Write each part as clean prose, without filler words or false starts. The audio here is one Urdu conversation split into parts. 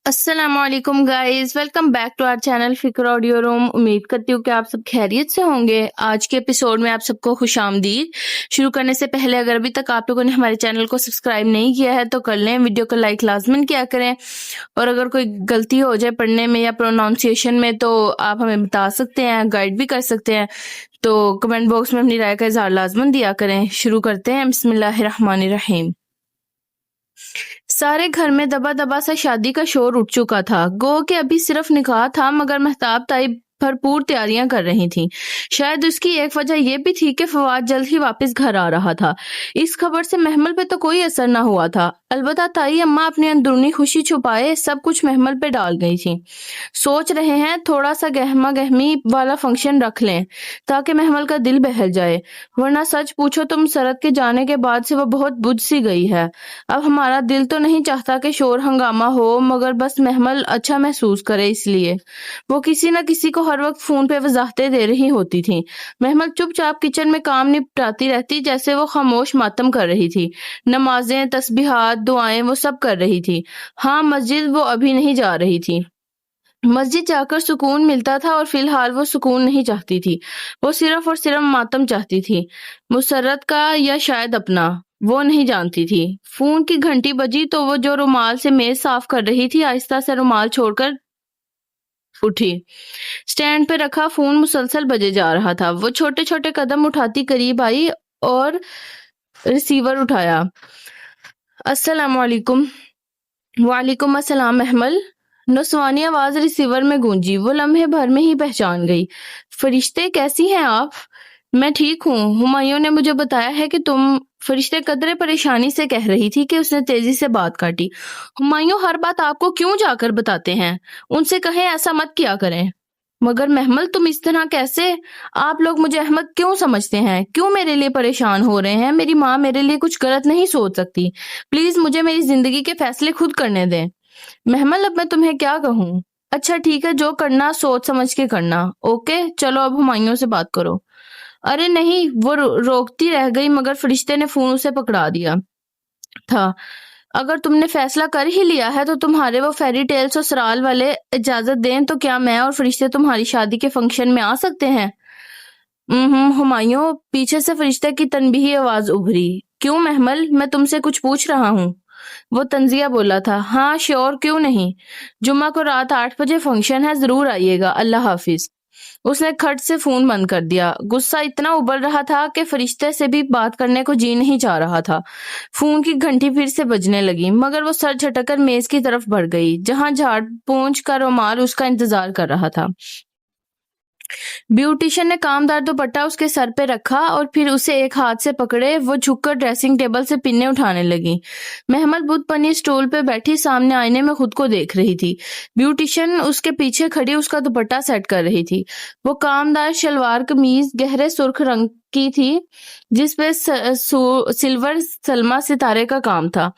السلام علیکم guys, welcome back to our channel Fikr audio room. امید کرتی ہوں کہ آپ سب خیریت سے ہوں گے۔ آج کے ایپیسوڈ میں آپ سب کو خوش آمدید۔ شروع کرنے سے پہلے اگر ابھی تک آپ لوگوں نے ہمارے چینل کو سبسکرائب نہیں کیا ہے تو کر لیں، ویڈیو کو لائک لازمن کیا کریں، اور اگر کوئی غلطی ہو جائے پڑھنے میں یا پروناؤنسیشن میں تو آپ ہمیں بتا سکتے ہیں، گائیڈ بھی کر سکتے ہیں، تو کمنٹ باکس میں اپنی رائے کا اظہار لازمن دیا کریں۔ شروع کرتے ہیں، بسم اللہ الرحمن الرحیم۔ سارے گھر میں دبا دبا سا شادی کا شور اٹھ چکا تھا۔ گو کہ ابھی صرف نکاح تھا، مگر مہتاب طیب بھرپور تیاریاں کر رہی تھیں۔ شاید اس کی ایک وجہ یہ بھی تھی کہ فواد جلد ہی واپس گھر آ رہا تھا۔ اس خبر سے محمل پہ تو کوئی اثر نہ ہوا تھا، البتہ تائی اماں اپنی اندرونی خوشی چھپائے سب کچھ محمل پہ ڈال گئی تھیں۔ سوچ رہے ہیں تھوڑا سا گہما گہمی والا فنکشن رکھ لیں تاکہ محمل کا دل بہل جائے، ورنہ سچ پوچھو تو مسرت کے جانے کے بعد سے وہ بہت بجھ سی گئی ہے۔ اب ہمارا دل تو نہیں چاہتا کہ شور ہنگامہ ہو، مگر بس محمل اچھا محسوس کرے، اس لیے وہ کسی نہ کسی کو ہر وقت فون پہ وضاحتیں دے رہی ہوتی تھی۔ محمل چپ چاپ کچن میں کام نپٹاتی رہتی جیسے وہ خاموش ماتم کر رہی تھی۔ نمازیں، تسبیحات، دعائیں وہ سب کر رہی تھی۔ ہاں، مسجد وہ ابھی نہیں جا رہی تھی۔ مسجد جا کر سکون ملتا تھا، اور فی الحال وہ سکون نہیں چاہتی تھی، وہ صرف اور صرف ماتم چاہتی تھی، مسرت کا یا شاید اپنا، وہ نہیں جانتی تھی۔ فون کی گھنٹی بجی تو وہ جو رومال سے میز صاف کر رہی تھی آہستہ سے رومال چھوڑ کر اٹھی۔ سٹینڈ پہ رکھا فون مسلسل بجے جا رہا تھا۔ وہ چھوٹے چھوٹے قدم اٹھاتی قریب آئی اور ریسیور اٹھایا۔ السلام علیکم۔ وعلیکم السلام محمل۔ نسوانی آواز ریسیور میں گونجی۔ وہ لمحے بھر میں ہی پہچان گئی۔ فرشتے، کیسی ہیں آپ؟ میں ٹھیک ہوں، ہمایوں نے مجھے بتایا ہے کہ تم… فرشتے قدرے پریشانی سے کہہ رہی تھی کہ اس نے تیزی سے بات کاٹی۔ ہمایوں ہر بات آپ کو کیوں جا کر بتاتے ہیں؟ ان سے کہیں ایسا مت کیا کریں۔ مگر محمل، تم اس طرح کیسے؟ آپ لوگ مجھے احمق کیوں سمجھتے ہیں؟ کیوں میرے لیے پریشان ہو رہے ہیں؟ میری ماں میرے لیے کچھ غلط نہیں سوچ سکتی۔ پلیز مجھے میری زندگی کے فیصلے خود کرنے دیں۔ محمل، اب میں تمہیں کیا کہوں؟ اچھا ٹھیک ہے، جو کرنا سوچ سمجھ کے کرنا، اوکے؟ چلو اب ہمایوں سے بات کرو۔ ارے نہیں، وہ روکتی رہ گئی، مگر فرشتے نے فون اسے پکڑا دیا تھا۔ اگر تم نے فیصلہ کر ہی لیا ہے تو تمہارے وہ فیری ٹیلز اور سرال والے اجازت دیں تو کیا میں اور فرشتے تمہاری شادی کے فنکشن میں آ سکتے ہیں؟ ہمایوں، پیچھے سے فرشتے کی تنبیہی آواز ابھری۔ کیوں محمل، میں تم سے کچھ پوچھ رہا ہوں۔ وہ طنزیہ بولا تھا۔ ہاں شیور، کیوں نہیں، جمعہ کو رات 8 بجے فنکشن ہے، ضرور آئیے گا، اللہ حافظ۔ اس نے کھٹ سے فون بند کر دیا۔ غصہ اتنا ابل رہا تھا کہ فرشتے سے بھی بات کرنے کو جی نہیں چاہ رہا تھا۔ فون کی گھنٹی پھر سے بجنے لگی، مگر وہ سر جھٹک کر میز کی طرف بڑھ گئی جہاں جھاڑ پونچھ کا رومال اس کا انتظار کر رہا تھا۔ بیوٹیشن نے کامدار دوپٹہ اس کے سر پہ رکھا اور پھر اسے ایک ہاتھ سے پکڑے وہ جھک کر ڈریسنگ ٹیبل سے پنے اٹھانے لگی۔ محمل بت پنی سٹول پہ بیٹھی سامنے آئینے میں خود کو دیکھ رہی تھی۔ بیوٹیشن اس کے پیچھے کھڑی اس کا دوپٹہ سیٹ کر رہی تھی۔ وہ کامدار شلوار قمیض گہرے سرخ رنگ کی تھی جس پہ سلور سلما ستارے کا کام تھا،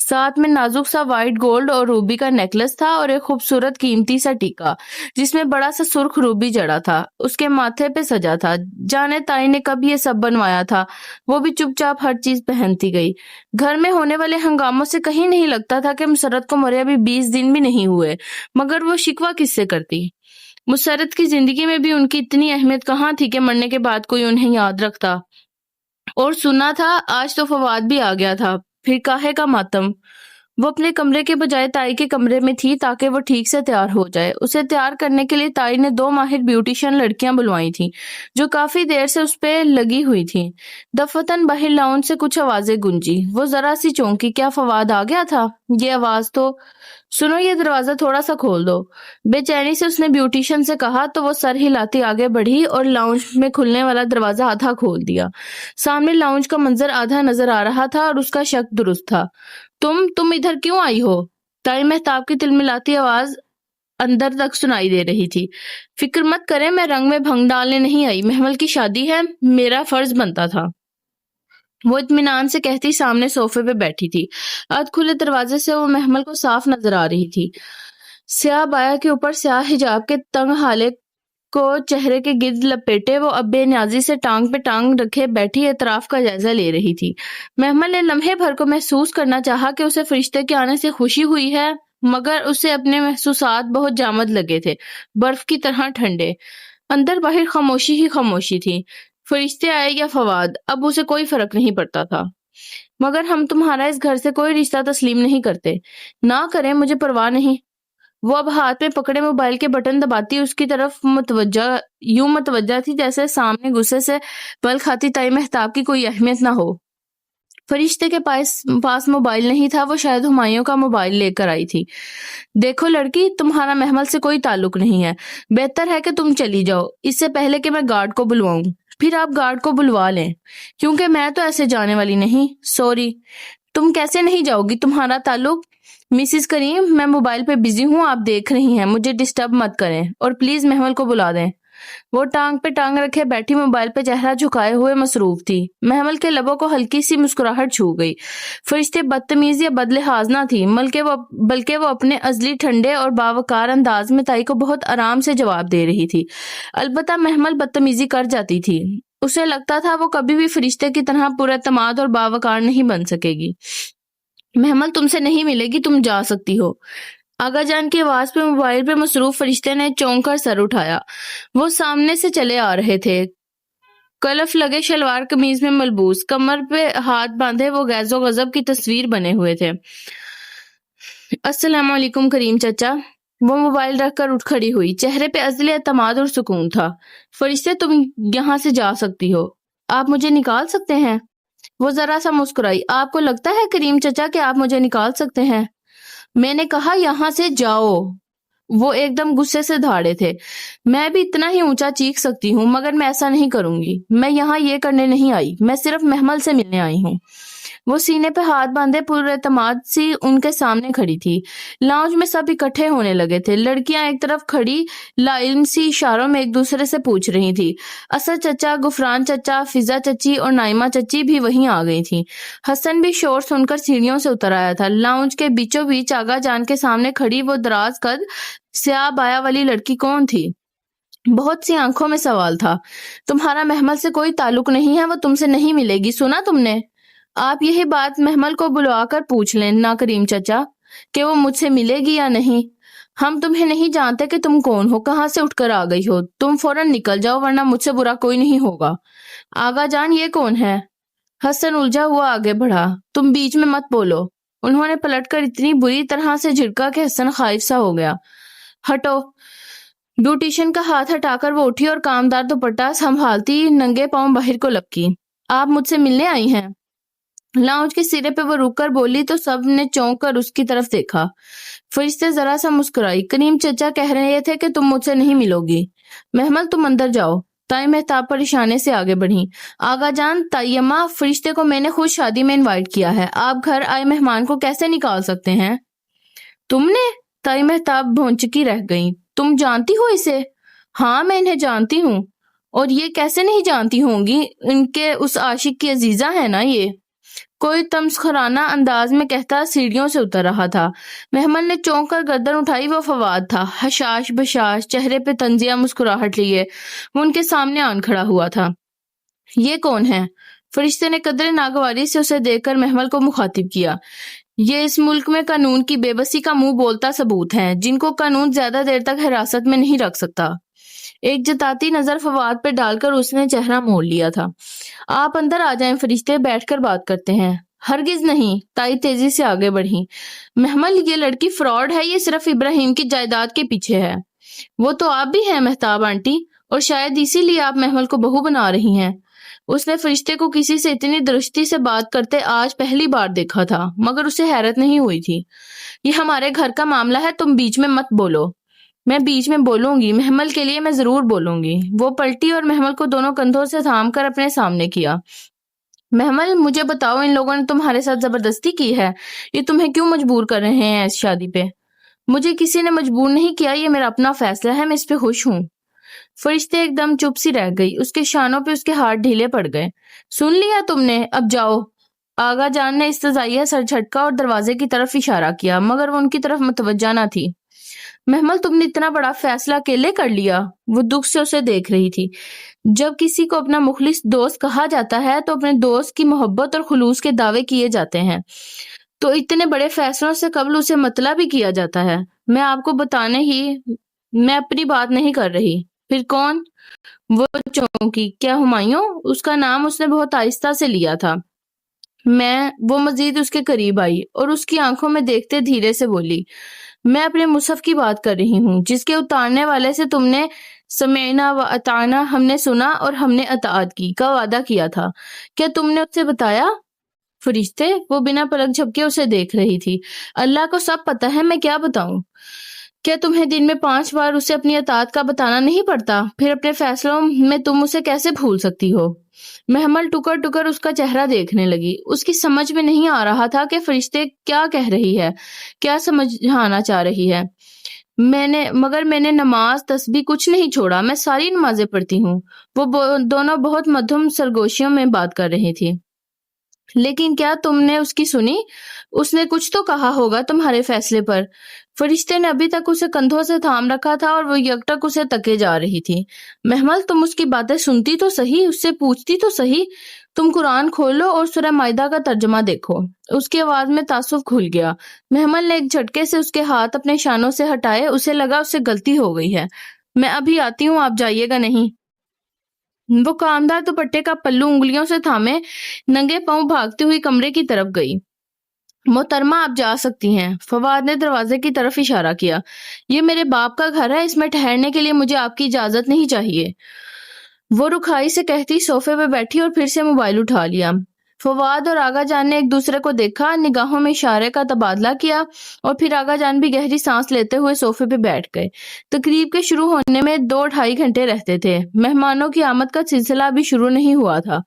ساتھ میں نازک سا وائٹ گولڈ اور روبی کا نیکلس تھا اور ایک خوبصورت قیمتی سا ٹیکا جس میں بڑا سا سرخ روبی جڑا تھا اس کے ماتھے پہ سجا تھا۔ جانے تائی نے کب یہ سب بنوایا تھا، وہ بھی چپ چاپ ہر چیز پہنتی گئی۔ گھر میں ہونے والے ہنگاموں سے کہیں نہیں لگتا تھا کہ مسرت کو مرے ابھی 20 دن بھی نہیں ہوئے، مگر وہ شکوہ کس سے کرتی؟ مسرت کی زندگی میں بھی ان کی اتنی اہمیت کہاں تھی کہ مرنے کے بعد کوئی انہیں یاد رکھتا؟ اور سنا تھا آج تو فواد بھی آ گیا تھا، پھر کاہے کا ماتم؟ وہ اپنے کمرے کے بجائے تائی کے کمرے میں تھی تاکہ وہ ٹھیک سے تیار ہو جائے۔ اسے تیار کرنے کے لیے تائی نے 2 ماہر بیوٹیشن لڑکیاں بلوائی تھیں جو کافی دیر سے اس پہ لگی ہوئی تھیں۔ دفتن باہر لاؤنج سے کچھ آوازیں گونجی۔ وہ ذرا سی چونکی، کیا فواد آ گیا تھا؟ یہ آواز تو… سنو، یہ دروازہ تھوڑا سا کھول دو، بے چینی سے اس نے بیوٹیشن سے کہا تو وہ سر ہلاتی آگے بڑھی اور لاؤنج میں کھلنے والا دروازہ آدھا کھول دیا۔ سامنے لاؤنج کا منظر آدھا نظر آ رہا تھا اور اس کا شک درست تھا۔ تم ادھر کیوں آئی ہو؟ تائی مہتاب کی تلملاتی آواز اندر تک سنائی دے رہی تھی۔ فکر مت کریں، میں رنگ میں بھنگ ڈالنے نہیں آئی، محمل کی شادی ہے، میرا فرض بنتا تھا، وہ اطمینان سے کہتی سامنے صوفے پہ بیٹھی تھی۔ ادھ کھلے دروازے سے وہ محمل کو صاف نظر آ رہی تھی، سیاہ بایا کے اوپر سیاہ حجاب کے تنگ حالے کو چہرے کے گرد لپیٹے وہ اب بے نیازی سے ٹانگ پہ ٹانگ رکھے بیٹھی اعتراف کا جائزہ لے رہی تھی۔ محمل نے لمحے بھر کو محسوس کرنا چاہا کہ اسے فرشتے کے آنے سے خوشی ہوئی ہے مگر اسے اپنے محسوسات بہت جامد لگے تھے، برف کی طرح ٹھنڈے۔ اندر باہر خاموشی ہی خاموشی تھی۔ فرشتے آئے یا فواد، اب اسے کوئی فرق نہیں پڑتا تھا۔ مگر ہم تمہارا اس گھر سے کوئی رشتہ تسلیم نہیں کرتے۔ نہ کریں، مجھے پرواہ نہیں۔ وہ اب ہاتھ میں پکڑے موبائل کے بٹن دباتی اس کی طرف متوجہ تھی جیسے سامنے غصے سے پل کھاتی تائی مہتاب کی کوئی اہمیت نہ ہو۔ فرشتے کے پاس موبائل نہیں تھا، وہ شاید ہمایوں کا موبائل لے کر آئی تھی۔ دیکھو لڑکی، تمہارا محمل سے کوئی تعلق نہیں ہے، بہتر ہے کہ تم چلی جاؤ، اس سے پہلے کہ میں گارڈ کو بلواؤں۔ پھر آپ گارڈ کو بلوا لیں، کیونکہ میں تو ایسے جانے والی نہیں۔ سوری۔ تم کیسے نہیں جاؤ گی؟ تمہارا تعلق؟ مسز کریم، میں موبائل پہ بزی ہوں، آپ دیکھ رہی ہیں، مجھے ڈسٹرب مت کریں، اور پلیز محمل کو بلا دیں۔ وہ ٹانگ پہ ٹانگ رکھے بیٹھی موبائل پہ چہرہ جھکائے ہوئے مصروف تھی۔ محمل کے لبوں کو ہلکی سی مسکراہٹ چھو گئی۔ فرشتے بدتمیز یا بدلحاظ نہ تھی، بلکہ وہ اپنے ازلی ٹھنڈے اور باوقار انداز میں تائی کو بہت آرام سے جواب دے رہی تھی۔ البتہ محمل بدتمیزی کر جاتی تھی۔ اسے لگتا تھا وہ کبھی بھی فرشتے کی طرح پر اعتماد اور باوقار نہیں بن سکے گی۔ محمل تم سے نہیں ملے گی، تم جا سکتی ہو۔ آغا جان کی آواز پہ موبائل پہ مصروف فرشتے نے چونک کر سر اٹھایا۔ وہ سامنے سے چلے آ رہے تھے، کلف لگے شلوار قمیض میں ملبوس، کمر پہ ہاتھ باندھے وہ غیظ و غضب کی تصویر بنے ہوئے تھے۔ السلام علیکم کریم چچا۔ وہ موبائل رکھ کر اٹھ کھڑی ہوئی، چہرے پہ عزل اعتماد اور سکون تھا۔ فرشتے، تم یہاں سے جا سکتی ہو، آپ مجھے نکال سکتے ہیں؟ وہ ذرا سا مسکرائی۔ آپ کو لگتا ہے کریم چچا کہ آپ مجھے نکال سکتے ہیں؟ میں نے کہا یہاں سے جاؤ۔ وہ ایک دم غصے سے دھاڑے تھے۔ میں بھی اتنا ہی اونچا چیخ سکتی ہوں، مگر میں ایسا نہیں کروں گی۔ میں یہاں یہ کرنے نہیں آئی، میں صرف محمل سے ملنے آئی ہوں۔ وہ سینے پہ ہاتھ باندھے پر اعتماد سی ان کے سامنے کھڑی تھی۔ لاؤنج میں سب اکٹھے ہونے لگے تھے۔ لڑکیاں ایک طرف کھڑی لائن سی اشاروں میں ایک دوسرے سے پوچھ رہی تھی۔ اسد چچا، غفران چچا، فضا چچی اور نائمہ چچی بھی وہیں آ گئی تھیں۔ حسن بھی شور سن کر سیڑھیوں سے اتر آیا تھا۔ لاؤنج کے بیچوں بیچ آغا جان کے سامنے کھڑی وہ دراز قد سیاہ بایا والی لڑکی کون تھی؟ بہت سی آنکھوں میں سوال تھا۔ تمہارا محمل سے کوئی تعلق نہیں ہے، وہ تم سے نہیں ملے گی، سنا تم نے؟ آپ یہی بات محمل کو بلوا کر پوچھ لیں نا کریم چچا کہ وہ مجھ سے ملے گی یا نہیں۔ ہم تمہیں نہیں جانتے کہ تم کون ہو، کہاں سے اٹھ کر آ گئی ہو۔ تم فوراً نکل جاؤ ورنہ مجھ سے برا کوئی نہیں ہوگا۔ آغا جان، یہ کون ہے؟ حسن الجھا ہوا آگے بڑھا۔ تم بیچ میں مت بولو۔ انہوں نے پلٹ کر اتنی بری طرح سے جھڑکا کہ حسن خائف سا ہو گیا۔ ہٹو۔ بیوٹیشن کا ہاتھ ہٹا کر وہ اٹھی اور کامدار دوپٹہ سنبھالتی ننگے پاؤں باہر کو لپکی۔ آپ مجھ سے ملنے آئی ہیں؟ لاؤنج کے سرے پہ وہ رک کر بولی تو سب نے چونک کر اس کی طرف دیکھا۔ فرشتے ذرا سا مسکرائی۔ کریم چچا کہہ رہے تھے کہ تم مجھ سے نہیں ملو گی۔ محمل، تم اندر جاؤ۔ تائی مہتاب پر اشارے سے آگے بڑھی۔ آغا جان، تائی اماں، فرشتے کو میں نے خود شادی میں انوائٹ کیا ہے، آپ گھر آئے مہمان کو کیسے نکال سکتے ہیں؟ تم نے؟ تائی مہتاب بھونچکی رہ گئی۔ تم جانتی ہو اسے؟ ہاں، میں انہیں جانتی ہوں۔ اور یہ کیسے نہیں جانتی ہوں گی؟ ان کے اس عاشق کی عزیزہ ہے نا یہ؟ کوئی تمسخرانہ انداز میں کہتا سیڑھیوں سے اتر رہا تھا۔ محمل نے چونک کر گردن اٹھائی۔ وہ فواد تھا، حشاش بشاش، چہرے پہ طنزیہ مسکراہٹ لیے وہ ان کے سامنے آن کھڑا ہوا تھا۔ یہ کون ہے؟ فرشتے نے قدرے ناگواری سے اسے دیکھ کر محمل کو مخاطب کیا۔ یہ اس ملک میں قانون کی بے بسی کا منہ بولتا ثبوت ہیں، جن کو قانون زیادہ دیر تک حراست میں نہیں رکھ سکتا۔ ایک جتاتی نظر فواد پہ ڈال کر اس نے چہرہ موڑ لیا تھا۔ آپ اندر آ جائیں فرشتے، بیٹھ کر بات کرتے ہیں۔ ہرگز نہیں، تائی تیزی سے آگے بڑھی۔ محمل، یہ لڑکی فراڈ ہے، یہ صرف ابراہیم کی جائیداد کے پیچھے ہے۔ وہ تو آپ بھی ہیں مہتاب آنٹی، اور شاید اسی لیے آپ محمل کو بہو بنا رہی ہیں۔ اس نے فرشتے کو کسی سے اتنی درستی سے بات کرتے آج پہلی بار دیکھا تھا، مگر اسے حیرت نہیں ہوئی تھی۔ یہ ہمارے گھر کا معاملہ ہے، تم بیچ میں مت بولو۔ میں بیچ میں بولوں گی، محمل کے لیے میں ضرور بولوں گی۔ وہ پلٹی اور محمل کو دونوں کندھوں سے تھام کر اپنے سامنے کیا۔ محمل، مجھے بتاؤ، ان لوگوں نے تمہارے ساتھ زبردستی کی ہے؟ یہ تمہیں کیوں مجبور کر رہے ہیں اس شادی پہ؟ مجھے کسی نے مجبور نہیں کیا، یہ میرا اپنا فیصلہ ہے، میں اس پہ خوش ہوں۔ فرشتے ایک دم چپ سی رہ گئی، اس کے شانوں پہ اس کے ہاتھ ڈھیلے پڑ گئے۔ سن لیا تم نے، اب جاؤ۔ آغا جان نے استضائیہ سر جھٹکا اور دروازے کی طرف اشارہ کیا، مگر وہ ان کی طرف متوجہ نہ تھی۔ محمل، تم نے اتنا بڑا فیصلہ اکیلے کر لیا؟ وہ دکھ سے اسے دیکھ رہی تھی۔ جب کسی کو اپنا مخلص دوست کہا جاتا ہے تو اپنے دوست کی محبت اور خلوص کے دعوے کیے جاتے ہیں۔ تو اتنے بڑے فیصلوں سے قبل اسے مطلع بھی کیا جاتا ہے۔ میں آپ کو بتانے ہی میں اپنی بات نہیں کر رہی۔ پھر کون؟ وہ چونکی۔ کیا ہمایوں؟ اس کا نام اس نے بہت آہستہ سے لیا تھا۔ وہ مزید اس کے قریب آئی اور اس کی آنکھوں میں دیکھتے دھیرے سے بولی، میں اپنے مصحف کی بات کر رہی ہوں جس کے اتارنے والے سے تم نے سمعنا و اطعنا، ہم نے سنا اور ہم نے اطاعت کی کا وعدہ کیا تھا۔ کیا تم نے اسے بتایا؟ فرشتے؟ وہ بنا پلک جھپکے اسے دیکھ رہی تھی۔ اللہ کو سب پتہ ہے، میں کیا بتاؤں؟ کیا تمہیں دن میں 5 بار اسے اپنی اطاعت کا بتانا نہیں پڑتا؟ پھر اپنے فیصلوں میں تم اسے کیسے بھول سکتی ہو؟ محمل ٹکر ٹکر اس کا چہرہ دیکھنے لگی۔ اس کی سمجھ میں نہیں آ رہا تھا کہ فرشتے کیا کہہ رہی ہے، کیا سمجھانا چاہ رہی ہے۔ مگر میں نے نماز تسبیح کچھ نہیں چھوڑا، میں ساری نمازیں پڑھتی ہوں۔ وہ دونوں بہت مدھم سرگوشیوں میں بات کر رہی تھی۔ لیکن کیا تم نے اس کی سنی؟ اس نے کچھ تو کہا ہوگا تمہارے فیصلے پر۔ فرشتے نے ابھی تک اسے کندھوں سے تھام رکھا تھا اور وہ یکٹک اسے تکے جا رہی تھی۔ محمل، تم اس کی باتیں سنتی تو صحیح، اس سے پوچھتی تو صحیح۔ تم قرآن کھولو اور سورہ مائدہ کا ترجمہ دیکھو۔ اس کی آواز میں تعصب کھل گیا۔ محمل نے ایک جھٹکے سے اس کے ہاتھ اپنے شانوں سے ہٹائے۔ اسے لگا اس سے غلطی ہو گئی ہے۔ میں ابھی آتی ہوں، آپ جائیے گا نہیں؟ وہ کامدار دوپٹے کا پلو انگلیوں سے تھامے ننگے پاؤں بھاگتی ہوئی کمرے کی طرف گئی۔ محترمہ، آپ جا سکتی ہیں۔ فواد نے دروازے کی طرف اشارہ کیا۔ یہ میرے باپ کا گھر ہے، اس میں ٹھہرنے کے لیے مجھے آپ کی اجازت نہیں چاہیے۔ وہ رکھائی سے کہتی صوفے پہ بیٹھی اور پھر سے موبائل اٹھا لیا۔ فواد اور آغا جان نے ایک دوسرے کو دیکھا، نگاہوں میں اشارے کا تبادلہ کیا اور پھر آغا جان بھی گہری سانس لیتے ہوئے صوفے پہ بیٹھ گئے۔ تقریب کے شروع ہونے میں 2-2.5 گھنٹے رہتے تھے۔ مہمانوں کی آمد کا سلسلہ ابھی شروع نہیں ہوا تھا۔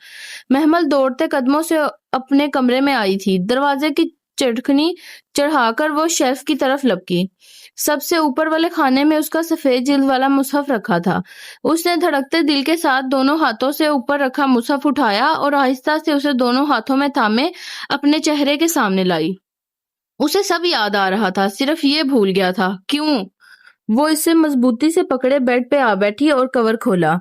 محمل دوڑتے قدموں سے اپنے کمرے میں آئی تھی۔ دروازے کی چٹکنی چڑھا کر وہ شیلف کی طرف لپکی۔ سب سے اوپر والے خانے میں اس کا سفید جلد والا مصحف رکھا تھا۔ اس نے دھڑکتے دل کے ساتھ دونوں ہاتھوں سے اوپر رکھا مصحف اٹھایا اور آہستہ سے اسے دونوں ہاتھوں میں تھامے اپنے چہرے کے سامنے لائی۔ اسے سب یاد آ رہا تھا، صرف یہ بھول گیا تھا کیوں۔ وہ اسے مضبوطی سے پکڑے بیڈ پہ آ بیٹھی اور کور کھولا۔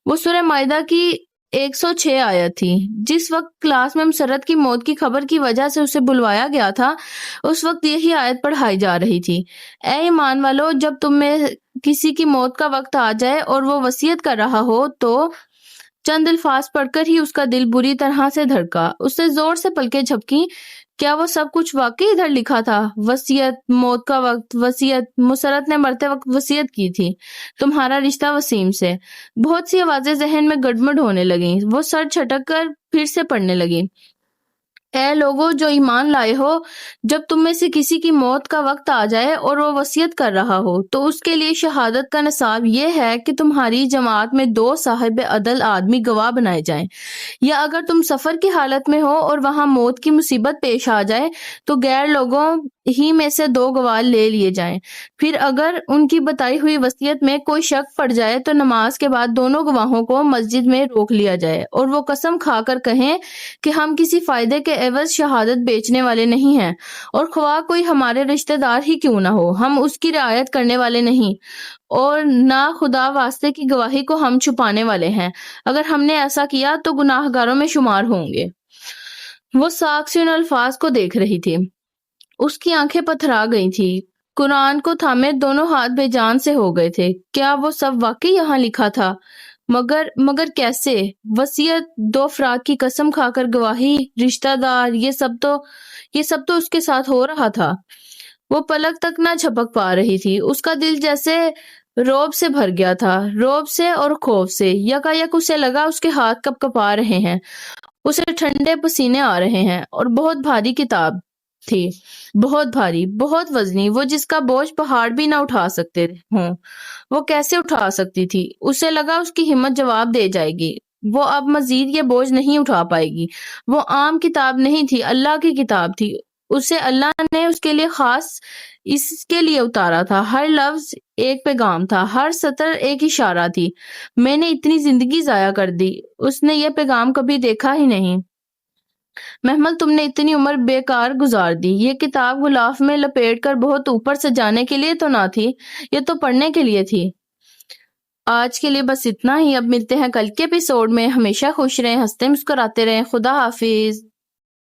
وہ سورہ مائدہ کی 106 آیت تھی۔ جس وقت کلاس میں مسرت کی موت کی خبر کی وجہ سے اسے بلوایا گیا تھا، اس وقت یہی آیت پڑھائی جا رہی تھی۔ اے ایمان والو، جب تم میں کسی کی موت کا وقت آ جائے اور وہ وصیت کر رہا ہو تو چند الفاظ پڑھ کر ہی اس کا دل بری طرح سے دھڑکا۔ اس نے زور سے پلکیں جھپکیں۔ کیا وہ سب کچھ واقعی ادھر لکھا تھا؟ وصیت، موت کا وقت، وصیت، مسرت نے مرتے وقت وصیت کی تھی تمہارا رشتہ وسیم سے۔ بہت سی آوازیں ذہن میں گڑبڑ ہونے لگیں۔ وہ سر جھٹک کر پھر سے پڑھنے لگی۔ اے لوگو جو ایمان لائے ہو، جب تم میں سے کسی کی موت کا وقت آ جائے اور وہ وصیت کر رہا ہو تو اس کے لیے شہادت کا نصاب یہ ہے کہ تمہاری جماعت میں 2 صاحب عدل آدمی گواہ بنائے جائیں، یا اگر تم سفر کی حالت میں ہو اور وہاں موت کی مصیبت پیش آ جائے تو غیر لوگوں ہی میں سے 2 گواہ لے لیے جائیں۔ پھر اگر ان کی بتائی ہوئی وصیت میں کوئی شک پڑ جائے تو نماز کے بعد دونوں گواہوں کو مسجد میں روک لیا جائے اور وہ قسم کھا کر کہیں کہ ہم کسی فائدے کے عوض شہادت بیچنے والے نہیں ہیں، اور خواہ کوئی ہمارے رشتہ دار ہی کیوں نہ ہو، ہم اس کی رعایت کرنے والے نہیں، اور نہ خدا واسطے کی گواہی کو ہم چھپانے والے ہیں۔ اگر ہم نے ایسا کیا تو گناہ گاروں میں شمار ہوں گے۔ وہ ساکھ سے ان الفاظ کو دیکھ رہی تھی۔ اس کی آنکھیں پتھرا گئی تھی۔ قرآن کو تھامے دونوں ہاتھ بے جان سے ہو گئے تھے۔ کیا وہ سب واقعی یہاں لکھا تھا؟ مگر کیسے؟ وصیت، 2 افراد کی قسم کھا کر گواہی، رشتہ دار، یہ سب تو اس کے ساتھ ہو رہا تھا۔ وہ پلک تک نہ جھپک پا رہی تھی۔ اس کا دل جیسے رعب سے بھر گیا تھا، رعب سے اور خوف سے۔ یکایک اسے لگا اس کے ہاتھ کپ کپا رہے ہیں، اسے ٹھنڈے پسینے آ رہے ہیں، اور بہت بھاری کتاب تھی، بہت بھاری، بہت وزنی، وہ جس کا بوجھ پہاڑ بھی نہ اٹھا سکتے ہوں۔ وہ کیسے اٹھا سکتی تھی؟ اسے لگا اس کی ہمت جواب دے جائے گی۔ وہ اب مزید یہ بوجھ نہیں اٹھا پائے گی۔ وہ عام کتاب نہیں تھی، اللہ کی کتاب تھی۔ اسے اللہ نے اس کے لیے خاص اس کے لیے اتارا تھا۔ ہر لفظ ایک پیغام تھا، ہر سطر ایک اشارہ تھی۔ میں نے اتنی زندگی ضائع کر دی، اس نے یہ پیغام کبھی دیکھا ہی نہیں۔ محمل، تم نے اتنی عمر بیکار گزار دی۔ یہ کتاب غلاف میں لپیٹ کر بہت اوپر سجانے کے لیے تو نہ تھی، یہ تو پڑھنے کے لیے تھی۔ آج کے لیے بس اتنا ہی۔ اب ملتے ہیں کل کے ایپیسوڈ میں۔ ہمیشہ خوش رہیں، ہنستے مسکراتے رہیں۔ خدا حافظ۔